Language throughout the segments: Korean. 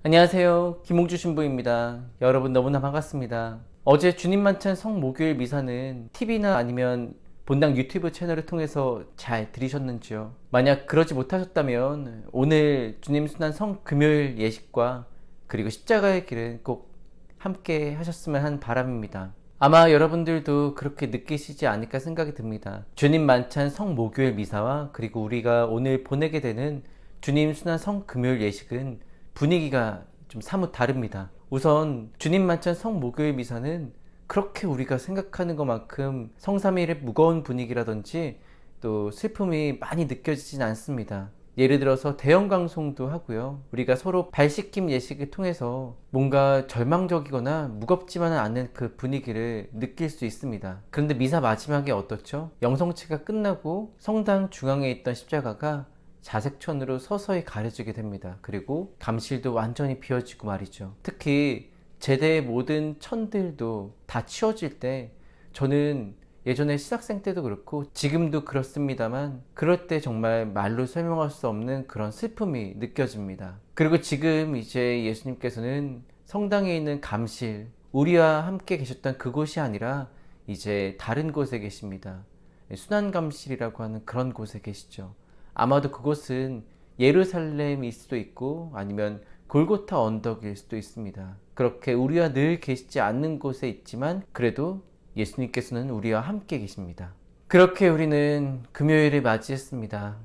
안녕하세요. 김홍주 신부입니다. 여러분 너무나 반갑습니다. 어제 주님 만찬 성목요일 미사는 TV나 아니면 본당 유튜브 채널을 통해서 잘 들으셨는지요? 만약 그러지 못하셨다면 오늘 주님 순환 성금요일 예식과 그리고 십자가의 길은 꼭 함께 하셨으면 하는 바람입니다. 아마 여러분들도 그렇게 느끼시지 않을까 생각이 듭니다. 주님 만찬 성목요일 미사와 그리고 우리가 오늘 보내게 되는 주님 순환 성금요일 예식은 분위기가 좀 사뭇 다릅니다. 우선 주님 만찬 성목요일 미사는 그렇게 우리가 생각하는 것만큼 성삼일의 무거운 분위기라든지 또 슬픔이 많이 느껴지진 않습니다. 예를 들어서 대형 방송도 하고요. 우리가 서로 발씻김 예식을 통해서 뭔가 절망적이거나 무겁지만은 않은 그 분위기를 느낄 수 있습니다. 그런데 미사 마지막에 어떻죠? 영성체가 끝나고 성당 중앙에 있던 십자가가 자색천으로 서서히 가려지게 됩니다. 그리고 감실도 완전히 비어지고 말이죠. 특히 제대의 모든 천들도 다 치워질 때 저는 예전에 신학생 때도 그렇고 지금도 그렇습니다만 그럴 때 정말 말로 설명할 수 없는 그런 슬픔이 느껴집니다. 그리고 지금 이제 예수님께서는 성당에 있는 감실, 우리와 함께 계셨던 그곳이 아니라 이제 다른 곳에 계십니다. 순환감실이라고 하는 그런 곳에 계시죠. 아마도 그곳은 예루살렘일 수도 있고 아니면 골고타 언덕일 수도 있습니다. 그렇게 우리와 늘 계시지 않는 곳에 있지만 그래도 예수님께서는 우리와 함께 계십니다. 그렇게 우리는 금요일을 맞이했습니다.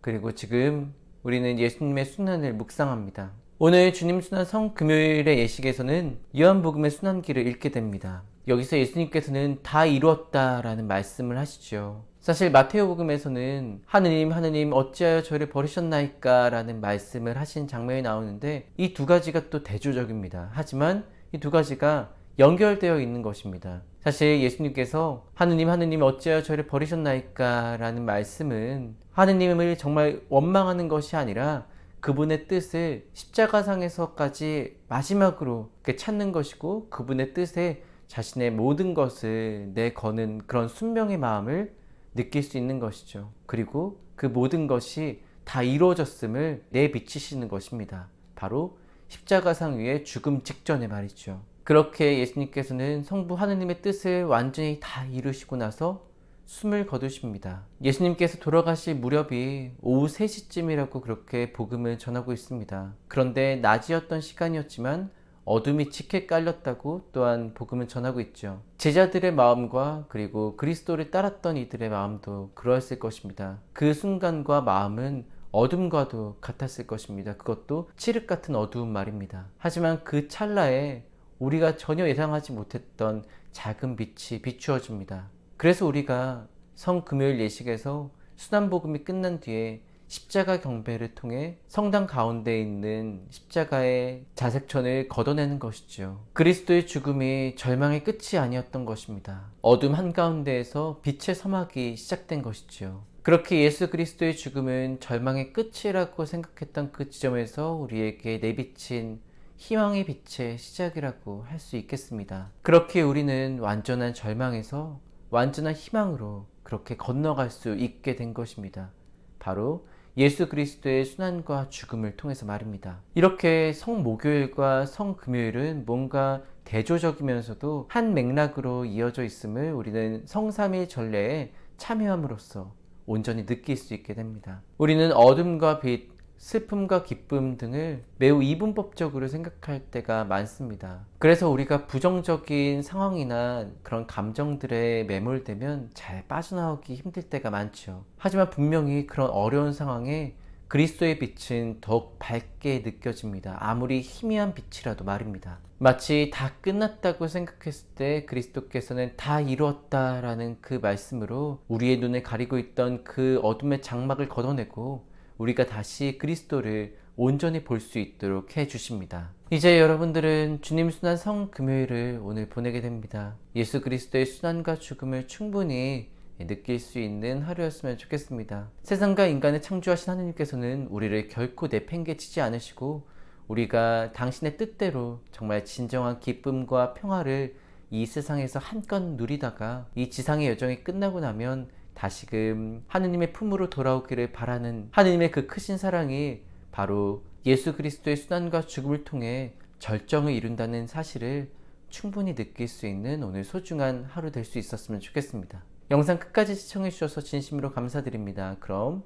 그리고 지금 우리는 예수님의 순환을 묵상합니다. 오늘 주님 순환 성금요일의 예식에서는 요한복음의 순환기를 읽게 됩니다. 여기서 예수님께서는 다 이루었다라는 말씀을 하시죠. 사실 마테오복음에서는 하느님 어찌하여 저를 버리셨나이까 라는 말씀을 하신 장면이 나오는데 이 두 가지가 또 대조적입니다. 하지만 이 두 가지가 연결되어 있는 것입니다. 사실 예수님께서 하느님 어찌하여 저를 버리셨나이까 라는 말씀은 하느님을 정말 원망하는 것이 아니라 그분의 뜻을 십자가상에서까지 마지막으로 찾는 것이고 그분의 뜻에 자신의 모든 것을 내거는 그런 순명의 마음을 느낄 수 있는 것이죠. 그리고 그 모든 것이 다 이루어졌음을 내비치시는 것입니다. 바로 십자가상 위에 죽음 직전에 말이죠. 그렇게 예수님께서는 성부 하느님의 뜻을 완전히 다 이루시고 나서 숨을 거두십니다. 예수님께서 돌아가실 무렵이 오후 3시쯤이라고 그렇게 복음을 전하고 있습니다. 그런데 낮이었던 시간이었지만 어둠이 짙게 깔렸다고 또한 복음은 전하고 있죠. 제자들의 마음과 그리고 그리스도를 따랐던 이들의 마음도 그러했을 것입니다. 그 순간과 마음은 어둠과도 같았을 것입니다. 그것도 칠흑 같은 어두운 말입니다. 하지만 그 찰나에 우리가 전혀 예상하지 못했던 작은 빛이 비추어집니다. 그래서 우리가 성금요일 예식에서 순환복음이 끝난 뒤에 십자가 경배를 통해 성당 가운데 있는 십자가의 자색천을 걷어내는 것이죠. 그리스도의 죽음이 절망의 끝이 아니었던 것입니다. 어둠 한가운데에서 빛의 서막이 시작된 것이죠. 그렇게 예수 그리스도의 죽음은 절망의 끝이라고 생각했던 그 지점에서 우리에게 내비친 희망의 빛의 시작이라고 할 수 있겠습니다. 그렇게 우리는 완전한 절망에서 완전한 희망으로 그렇게 건너갈 수 있게 된 것입니다. 바로 예수 그리스도의 순환과 죽음을 통해서 말입니다. 이렇게 성목요일과 성금요일은 뭔가 대조적이면서도 한 맥락으로 이어져 있음을 우리는 성삼일 전례에 참여함으로써 온전히 느낄 수 있게 됩니다. 우리는 어둠과 빛, 슬픔과 기쁨 등을 매우 이분법적으로 생각할 때가 많습니다. 그래서 우리가 부정적인 상황이나 그런 감정들에 매몰되면 잘 빠져나오기 힘들 때가 많죠. 하지만 분명히 그런 어려운 상황에 그리스도의 빛은 더욱 밝게 느껴집니다. 아무리 희미한 빛이라도 말입니다. 마치 다 끝났다고 생각했을 때 그리스도께서는 다 이루었다라는 그 말씀으로 우리의 눈을 가리고 있던 그 어둠의 장막을 걷어내고 우리가 다시 그리스도를 온전히 볼 수 있도록 해주십니다. 이제 여러분들은 주님 순환 성금요일을 오늘 보내게 됩니다. 예수 그리스도의 순환과 죽음을 충분히 느낄 수 있는 하루였으면 좋겠습니다. 세상과 인간을 창조하신 하느님께서는 우리를 결코 내팽개치지 않으시고 우리가 당신의 뜻대로 정말 진정한 기쁨과 평화를 이 세상에서 한껏 누리다가 이 지상의 여정이 끝나고 나면 다시금 하느님의 품으로 돌아오기를 바라는 하느님의 그 크신 사랑이 바로 예수 그리스도의 수단과 죽음을 통해 절정을 이룬다는 사실을 충분히 느낄 수 있는 오늘 소중한 하루 될 수 있었으면 좋겠습니다. 영상 끝까지 시청해 주셔서 진심으로 감사드립니다. 그럼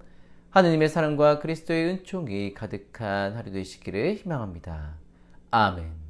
하느님의 사랑과 그리스도의 은총이 가득한 하루 되시기를 희망합니다. 아멘.